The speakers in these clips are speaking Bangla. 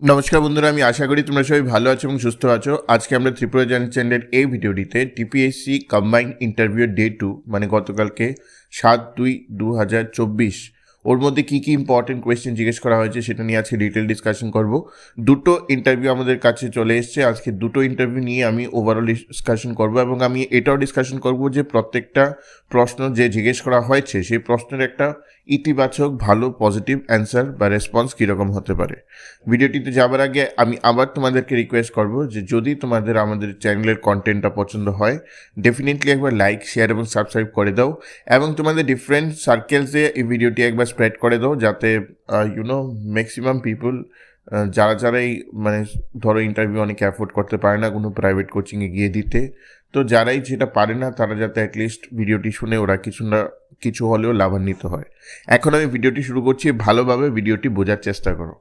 নমস্কার বন্ধুরা, আমি আশা করি তোমরা সবাই ভালো আছো এবং সুস্থ আছো। আজকে আমরা ত্রিপুরা জার্নি চ্যানেলের এই ভিডিওটিতে টিপিএসসি কম্বাইন্ড ইন্টারভিউ ডে 2 মানে গতকালকে 7/2/2024 ওর মধ্যে কী কী ইম্পর্টেন্ট কোয়েশ্চেন জিজ্ঞেস করা হয়েছে সেটা নিয়ে আজকে ডিটেল ডিসকাশন করব। দুটো ইন্টারভিউ আমাদের কাছে চলে এসছে। আজকে দুটো ইন্টারভিউ নিয়ে আমি ওভারঅল ডিসকাশন করব এবং আমি এটাও ডিসকাশন করব যে প্রত্যেকটা প্রশ্ন যে জিজ্ঞেস করা হয়েছে সেই প্রশ্নের একটা ইতিবাচক ভালো পজিটিভ অ্যান্সার বা রেসপন্স কীরকম হতে পারে। ভিডিওটিতে যাবার আগে আমি আবার তোমাদেরকে রিকোয়েস্ট করব যে যদি তোমাদের আমাদের চ্যানেলের কন্টেন্টটা পছন্দ হয় ডেফিনেটলি একবার লাইক শেয়ার এবং সাবস্ক্রাইব করে দাও এবং তোমাদের ডিফারেন্ট সার্কেলসে এই ভিডিওটি একবার স্প্রেড করে দাও যাতে ম্যাক্সিমাম পিপল যারাই মানে ধরো ইন্টারভিউ অনেকে অ্যাফোর্ড করতে পারে না কোনো প্রাইভেট কোচিংয়ে গিয়ে দিতে, তো যারাই যেটা পারে না তারা যাতে অ্যাটলিস্ট ভিডিওটি শুনে ওরা কিছু হলেও লাভান্বিত হয়। এখন আমি ভিডিওটি শুরু করছি, ভালোভাবে ভিডিওটি বোঝার চেষ্টা করো।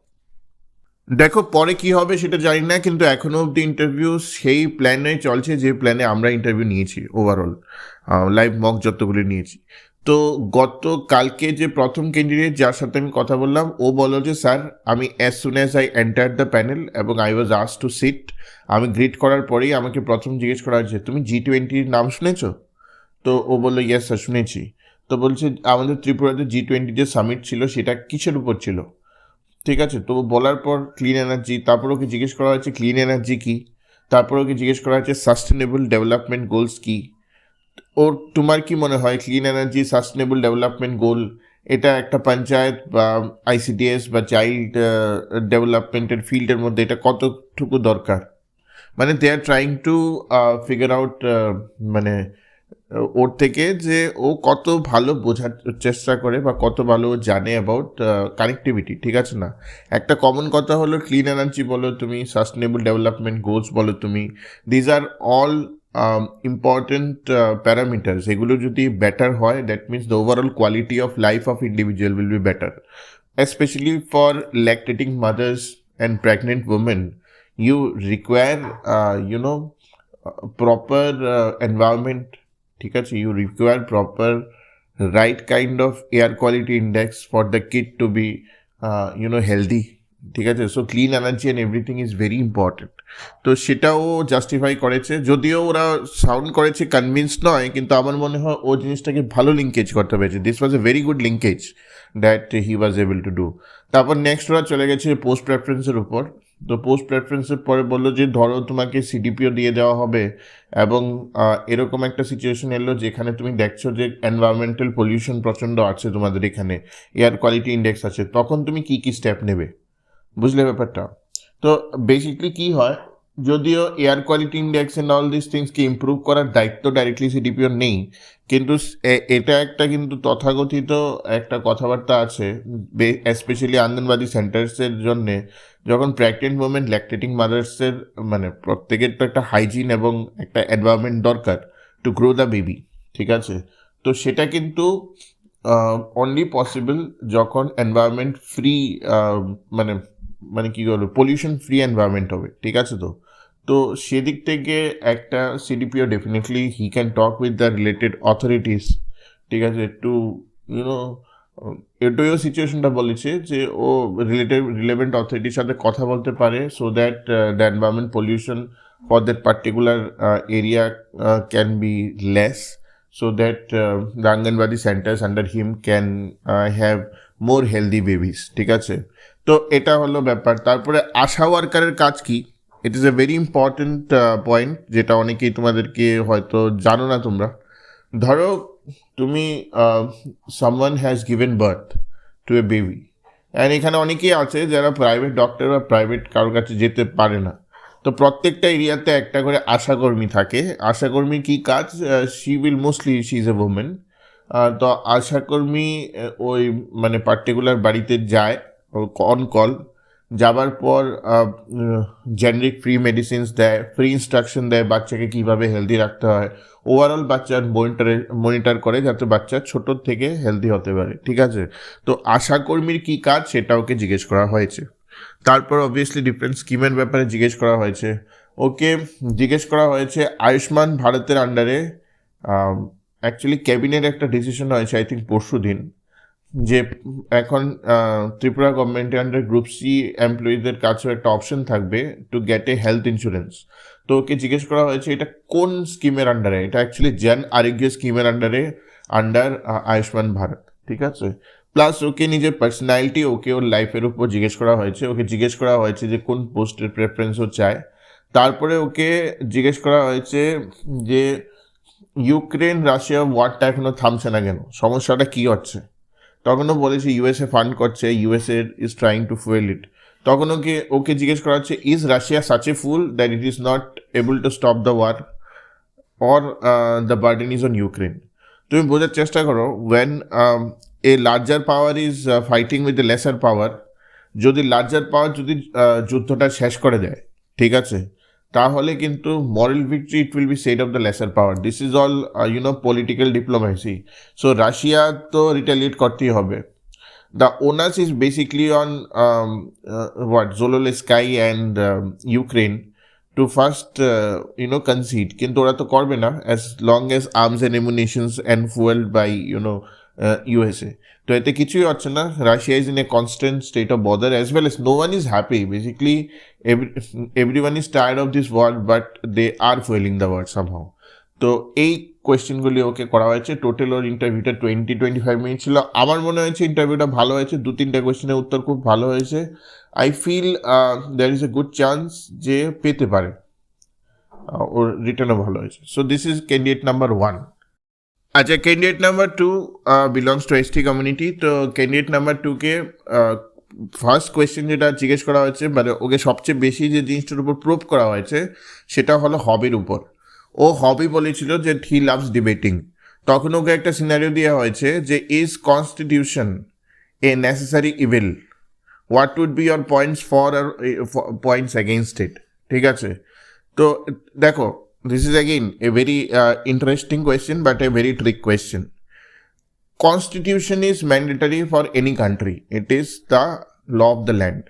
দেখো পরে কি হবে সেটা জানি না, কিন্তু এখনও অবধি ইন্টারভিউ সেই প্ল্যানে চলছে যে প্ল্যানে আমরা ইন্টারভিউ নিয়েছি ওভারঅল লাইভ মক যতগুলি নিয়েছি। তো কালকে যে প্রথম ক্যান্ডিডেট যার সাথে আমি কথা বললাম ও বলল যে স্যার আমি as soon as I enter the panel এবং I was asked to sit, আমি গ্রিট করার পরেই আমাকে প্রথম জিজ্ঞেস করা হয়েছে তুমি G20 নাম শুনেছো? তো ও বললো ইয়েস স্যার শুনেছি। তো বলছে আমাদের ত্রিপুরাতে G20 যে সামিট ছিল সেটা কিসের উপর ছিল? ঠিক আছে, তো বলার পর ক্লিন এনার্জি, তারপর ওকে জিজ্ঞেস করা হয়েছে ক্লিন এনার্জি কী, তারপর ওকে জিজ্ঞেস করা হয়েছে সাস্টেনেবল ডেভেলপমেন্ট গোলস কী। ওর তোমার কি মনে হয় clean energy sustainable development goal এটা একটা পঞ্চায়েত বা আইসিডিএস বা চাইল্ড ডেভেলপমেন্টের ফিল্ডের মধ্যে এটা কতটুকু দরকার? মানে they are trying to figure out মানে ওর থেকে যে ও কত ভালো বোঝার চেষ্টা করে বা কত ভালো ও জানে অ্যাবাউট কানেক্টিভিটি, ঠিক আছে না? একটা কমন কথা হলো ক্লিন এনার্জি বলো তুমি, সাস্টেনেবল ডেভেলপমেন্ট গোলস বলো তুমি, these are all important parameters. এগুলো যদি বেটার হয় that means the overall quality of life of individual will be better, especially for lactating mothers and pregnant women. You require proper environment, ঠিক আছে, you require proper right kind of air quality index for the kid to be healthy, ঠিক আছে। So clean energy and everything is very important. তো সেটাও জাস্টিফাই করেছে, যদিও ওরা সাউন্ড করেছে কনভিন্সড নয়, কিন্তু আমার মনে হয় ও জিনিসটাকে ভালো লিঙ্কেজ করতে পেরেছে। This was a very good linkage that he was able to do. তারপর নেক্সট ওরা চলে গেছে পোস্ট প্রেফারেন্সের উপর। তো পোস্ট প্রেফারেন্সের পরে বললো যে ধরো তোমাকে সিডিপিও দিয়ে দেওয়া হবে এবং এরকম একটা সিচুয়েশন এলো যেখানে তুমি দেখছো যে এনভায়রনমেন্টাল পলিউশন প্রচণ্ড আছে তোমাদের এখানে, এয়ার কোয়ালিটি ইন্ডেক্স আছে, তখন তুমি কী কী স্টেপ নেবে? বুঝলে ব্যাপারটা? তো বেসিকলি কী হয়, যদিও air quality index and all this থিংসকে ইম্প্রুভ করার দায়িত্ব ডাইরেক্টলি সিডিপিওর নেই, কিন্তু এটা একটা কিন্তু তথাকথিত একটা কথাবার্তা আছে স্পেশালি আঙ্গনবাড়ি সেন্টার্সের জন্যে, যখন প্রেগনেন্ট ওমেন ল্যাকটেটিং মাদার্সের মানে প্রত্যেকের তো একটা হাইজিন এবং একটা এনভায়রনমেন্ট দরকার টু গ্রো দ্য বেবি, ঠিক আছে। তো সেটা কিন্তু অনলি পসিবল যখন এনভায়রনমেন্ট ফ্রি মানে মানে কী বলবো পলিউশন ফ্রি এনভায়রনমেন্ট হবে, ঠিক আছে। তো তো সেদিক থেকে একটা CDPO definitely he can talk with the related authorities, ঠিক আছে, টু ইউনো এটাও সিচুয়েশনটা বলেছে যে ও রিলেভেন্ট অথরিটির সাথে কথা বলতে পারে so that the environment pollution for that particular area can be less, so that the Anganwadi centers under him can have more healthy babies, ঠিক আছে। তো এটা হলো ব্যাপার। তারপরে আশা ওয়ার্কারের কাজ কি, it is a very important point যেটা অনেকেই তোমাদেরকে হয়তো জানো না তোমরা। ধরো তুমি someone has given birth two A baby and এখানে অনেকেই আছে যারা প্রাইভেট ডক্টর বা প্রাইভেট কারোর কাছে যেতে পারে না। তো প্রত্যেকটা এরিয়াতে একটা করে আশাকর্মী থাকে। আশাকর্মীর কী কাজ, শি ইজ এ ওমেন। তো আশাকর্মী ওই মানে পার্টিকুলার বাড়িতে যায় অন কল, যাবার পর জেনারিক ফ্রি মেডিসিনস দেয়, ফ্রি ইনস্ট্রাকশন দেয় বাচ্চাকে কীভাবে হেলদি রাখতে হয়, ওভারঅল বাচ্চার মনিটর করে যাতে বাচ্চা ছোটোর থেকে হেলদি হতে পারে, ঠিক আছে। তো আশাকর্মীর কী কাজ সেটা ওকে জিজ্ঞেস করা হয়েছে। তারপর অবভিয়াসলি ডিফারেন্ট স্কিমের ব্যাপারে জিজ্ঞেস করা হয়েছে। ওকে জিজ্ঞেস করা হয়েছে আয়ুষ্মান ভারতের আন্ডারে অ্যাকচুয়ালি ক্যাবিনেট একটা ডিসিশন হয়েছে আই থিঙ্ক পরশু দিন, যে এখন ত্রিপুরা গভর্নমেন্টের আন্ডার গ্রুপ সি এমপ্লয়িদের কাছেও একটা অপশন থাকবে to get A health insurance. তো ওকে জিজ্ঞেস করা হয়েছে এটা কোন স্কিমের আন্ডারে, এটা অ্যাকচুয়ালি জন আরোগ্য স্কিমের আন্ডারে, আন্ডার আয়ুষ্মান ভারত, ঠিক আছে। প্লাস ওকে নিজের পার্সোনালিটি, ওকে ওর লাইফের উপর জিজ্ঞেস করা হয়েছে, ওকে জিজ্ঞেস করা হয়েছে যে কোন পোস্টের প্রেফারেন্সও চায়। তারপরে ওকে জিজ্ঞেস করা হয়েছে যে ইউক্রেন রাশিয়া ওয়ারটা এখনো থামছে না কেন, সমস্যাটা কী হচ্ছে। তখনও বলেছে ইউএসএ ফান্ড করছে, USA is trying to fuel it. তখন ওকে ওকে জিজ্ঞেস করা হচ্ছে is Russia such a fool that it is not able to stop the war or the burden is on Ukraine. তুমি বোঝার চেষ্টা করো, when a larger power is fighting with the lesser power, যদি লার্জার পাওয়ার যদি যুদ্ধটা শেষ করে দেয়, ঠিক আছে, তাহলে কিন্তু moral victory it will be said of the lesser power. This is all political diplomacy. So Russia তো রিটালিয়েট করতেই হবে। The onus is basically on Zelensky and Ukraine to first concede, কিন্তু ওরা তো করবে না as long as arms and ammunitions and fueled by USA. তো এতে কিছুই হচ্ছে না। Russia is in a constant state of bother, as well as no one is happy. Basically everyone is tired of this war, but they are fueling the war somehow. তো এই কোয়েশ্চেনগুলি ওকে করা হয়েছে। টোটাল ওর ইন্টারভিউটা 20-25 মিনিট ছিল। আমার মনে হয়েছে ইন্টারভিউটা ভালো হয়েছে, 2-3টা কোয়েশ্চেনের উত্তর খুব ভালো হয়েছে। I feel there is a good chance যে পেতে পারে, ওর রিটার্নও ভালো হয়েছে। So this is candidate number 1। আচ্ছা, candidate number 2 belongs to ST community. তো ক্যান্ডিডেট নাম্বার 2কে ফার্স্ট কোয়েশ্চেন যেটা জিজ্ঞেস করা হয়েছে, মানে ওকে সবচেয়ে বেশি যে জিনিসটার উপর প্রুভ করা হয়েছে সেটা হলো হবির উপর। ও হবি বলেছিল যে হি লাভস ডিবেটিং। তখন ওকে একটা সিনারিও দেওয়া হয়েছে যে is constitution a necessary evil, what would be your points for or points against it, ঠিক আছে। তো দেখো, this is again a very interesting question but a very trick question. Constitution is mandatory for any country. It is the law of the land.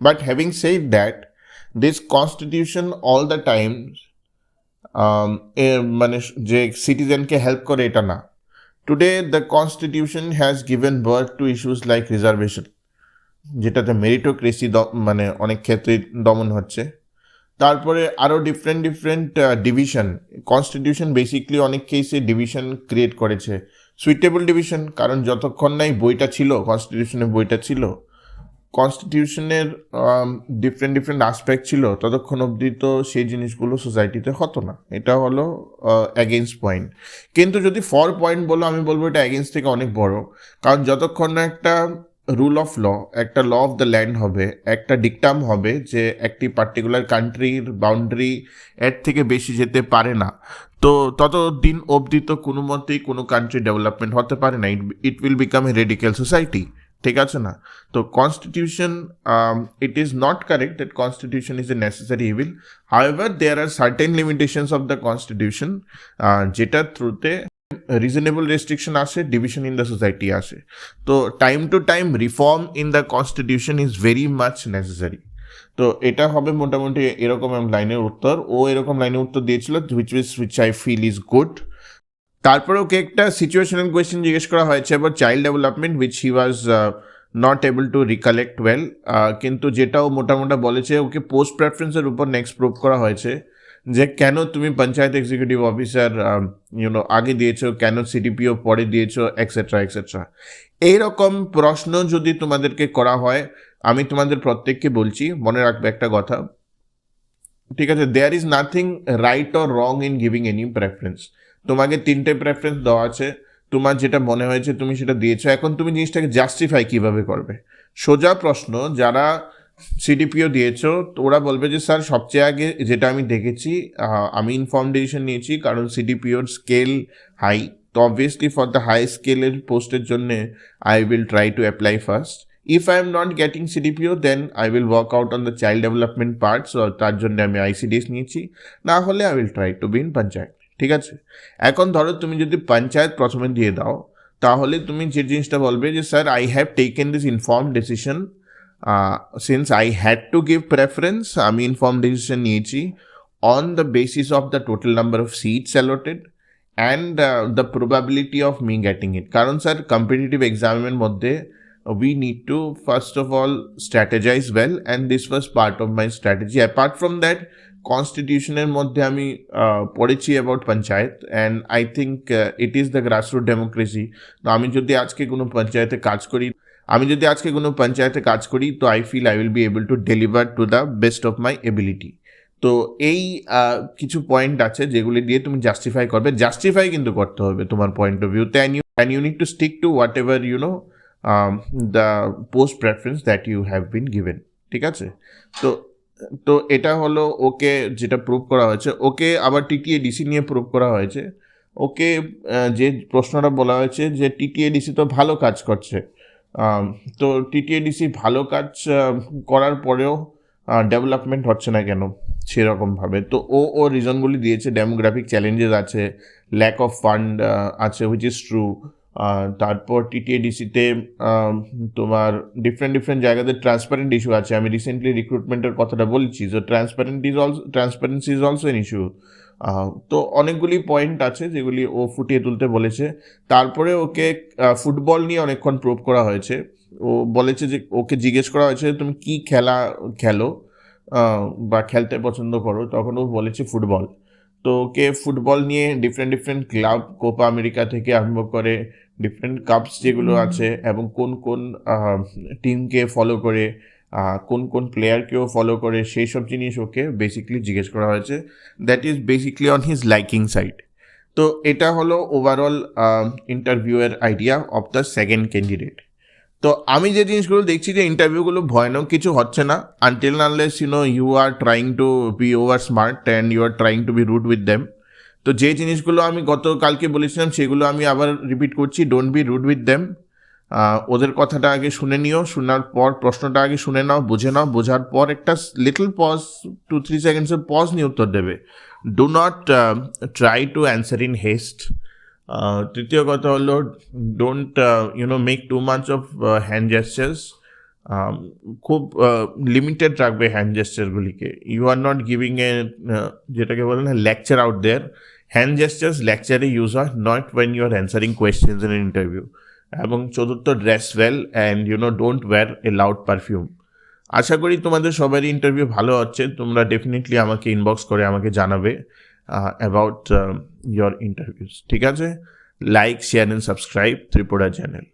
But having said that, this constitution all the time মানে যে সিটিজেনকে হেল্প করে এটা না। Today the constitution has given birth two issues like reservation, যেটাতে মেরিটোক্রেসি মানে অনেক ক্ষেত্রে দমন হচ্ছে। তারপরে আরও ডিফারেন্ট ডিভিশন। কনস্টিটিউশন বেসিকলি অনেক কেসে ডিভিশন ক্রিয়েট করেছে, সুইটেবল ডিভিশন, কারণ যতক্ষণ নাই বইটা ছিল, কনস্টিটিউশনের বইটা ছিল, কনস্টিটিউশনের ডিফারেন্ট আসপেক্ট ছিল, ততক্ষণ অবধি তো সেই জিনিসগুলো সোসাইটিতে হতো না। এটা হলো অ্যাগেইনস্ট পয়েন্ট। কিন্তু যদি ফর পয়েন্ট বলো, আমি বলবো এটা অ্যাগেইনস্ট থেকে অনেক বড়। কারণ যতক্ষণ না একটা রুল অফ ল, একটা ল অফ দ্য ল্যান্ড হবে, একটা ডিকটাম হবে যে একটি পার্টিকুলার কান্ট্রির বাউন্ডারি এর থেকে বেশি যেতে পারে না, তো ততদিন অবধি তো কোনো মতেই কোনো কান্ট্রি ডেভেলপমেন্ট হতে পারে না। It will become a radical society, ঠিক আছে না। তো constitution, it is not correct that constitution is a necessary evil. However there are certain limitations of the constitution, যেটার থ্রুতে রিজনেবল রেস্ট্রিকশন আসে, ডিভিশন ইন দ্য সোসাইটি আসে। তো time to time reform in the constitution is very much necessary. তো এটা হবে মোটামুটি এরকম লাইনের উত্তর। ও এরকম লাইনের উত্তর দিয়েছিল, which I feel is good. তারপরে ওকে একটা সিচুয়েশনাল কোয়েশ্চেন জিজ্ঞেস করা হয়েছে about child development, which he was not able two recollect well. কিন্তু যেটাও মোটামোটা বলেছে, ওকে পোস্ট প্রেফারেন্সের উপর নেক্সট প্রুভ করা হয়েছে যে কেন তুমি পঞ্চায়েত এক্সিকিউটিভ অফিসার আগে দিয়েছো, কেন সিডিপিও পরে দিয়েছো, এক্সেট্রা এক্সেট্রা। এইরকম প্রশ্ন যদি তোমাদেরকে করা হয়, আমি তোমাদের প্রত্যেককে বলছি, মনে রাখবে একটা কথা, ঠিক আছে, there is nothing right or wrong in giving any preference. তোমাকে 3টে প্রেফারেন্স দেওয়া আছে, তোমার যেটা মনে হয়েছে তুমি সেটা দিয়েছো। এখন তুমি জিনিসটাকে জাস্টিফাই কিভাবে করবে? সোজা প্রশ্ন, যারা সিডিপিও দিয়েছো তো ওরা বলবে যে স্যার সবচেয়ে আগে যেটা আমি দেখেছি, আমি ইনফর্ম ডিসিশন নিয়েছি কারণ সিডিপিওর স্কেল হাই, তো অবভিয়াসলি ফর দ্য হাই স্কেলের পোস্টের জন্য I will try to apply first. If I am not getting CDPO, then I will work out on the child development part, so তার জন্য আমি ICDS নিয়েছি, না হলে I will try to be in panchayat, ঠিক আছে। এখন ধরো তুমি যদি পঞ্চায়েত প্রথমে দিয়ে দাও, তাহলে তুমি যে জিনিসটা বলবে যে sir I have taken this inform decision, since I had to give preference, আমি ইনফর্ম ডিসিশন নিয়েছি on the basis of the total number of seats allotted and the probability of me getting it. কারণ স্যার কম্পিটিটিভ এক্সামের মধ্যে we need to first of all strategize well, and this was part of my strategy. Apart from that, কনস্টিটিউশনের মধ্যে আমি পড়েছি about panchayat, and I think it is the grassroot democracy. তো আমি যদি আজকে কোনো পঞ্চায়েতে কাজ করি তো I feel I will be able to deliver to the best of my ability. তো এই কিছু পয়েন্ট আছে যেগুলি দিয়ে তুমি জাস্টিফাই কিন্তু করতে হবে তোমার পয়েন্ট অফ ভিউতে, and you need to stick to whatever the post preference that you have been given. ঠিক আছে? তো এটা হলো ওকে যেটা প্রুভ করা হয়েছে। ওকে আবার টিটিএডিসি নিয়ে প্রুভ করা হয়েছে। ওকে যে প্রশ্নটা বলা হয়েছে যে টিটিএডিসি তো ভালো কাজ করছে, তো টিটিএডিসি ভালো কাজ করার পরেও ডেভেলপমেন্ট হচ্ছে না কেন সেরকমভাবে। তো ও রিজনগুলি দিয়েছে, ডেমোগ্রাফিক চ্যালেঞ্জেস আছে, ল্যাক অফ ফান্ড আছে, হুইচ ইজ ট্রু। তারপর টিটিএডিসিতে তোমার ডিফারেন্ট জায়গাতে ট্রান্সপারেন্ট ইস্যু আছে। আমি রিসেন্টলি রিক্রুটমেন্টের কথাটা বলছি, so transparency is also an issue. তো অনেকগুলি পয়েন্ট আছে যেগুলি ও ফুটিয়ে তুলতে বলেছে। তারপরে ওকে ফুটবল নিয়ে অনেকক্ষণ প্রুভ করা হয়েছে। ও বলেছে যে ওকে জিজ্ঞেস করা হয়েছে তুমি কী খেলো বা খেলতে পছন্দ করো, তখন ও বলেছে ফুটবল। তো ওকে ফুটবল নিয়ে ডিফারেন্ট ক্লাব, কোপা আমেরিকা থেকে আরম্ভ করে ডিফারেন্ট কাপস যেগুলো আছে, এবং কোন টিমকে ফলো করে, কোন প্লেয়ারকেও ফলো করে, সেই সব জিনিস ওকে বেসিক্যালি জিজ্ঞেস করা হয়েছে। That is basically on his liking side. তো এটা হলো ওভারঅল ইন্টারভিউয়ের idea of the second candidate. তো আমি যে জিনিসগুলো দেখছি যে ইন্টারভিউগুলো ভয়ানক কিছু হচ্ছে না, until unless you are trying to be over smart and you are trying to be rude with them. তো যে জিনিসগুলো আমি গতকালকে বলেছিলাম সেগুলো আমি আবার রিপিট করছি, don't be rude with them. ওদের কথাটা আগে শুনে নিও, শোনার পর প্রশ্নটা আগে শুনে নাও, বুঝে নাও, বোঝার পর একটা লিটল পজ, 2-3 সেকেন্ডসের পজ নিয়ে উত্তর দেবে। Do not try to answer in haste. তৃতীয় কথা হলো don't make too much of hand gestures. খুব লিমিটেড রাখবে হ্যান্ড জেস্টারগুলিকে। ইউ আর নট গিভিং যেটাকে বলে না lecture out there. Hand gestures লেকচারে ইউজ হয়, not when you are answering questions in interview. এবং চতুর্থ, dress well and don't wear a loud perfume. আশা করি তোমাদের সবারই ইন্টারভিউ ভালো হচ্ছে। তোমরা ডেফিনেটলি আমাকে ইনবক্স করে আমাকে জানাবে অ্যাবাউট your interviews. ঠিক আছে? Like, share and subscribe Tripura channel.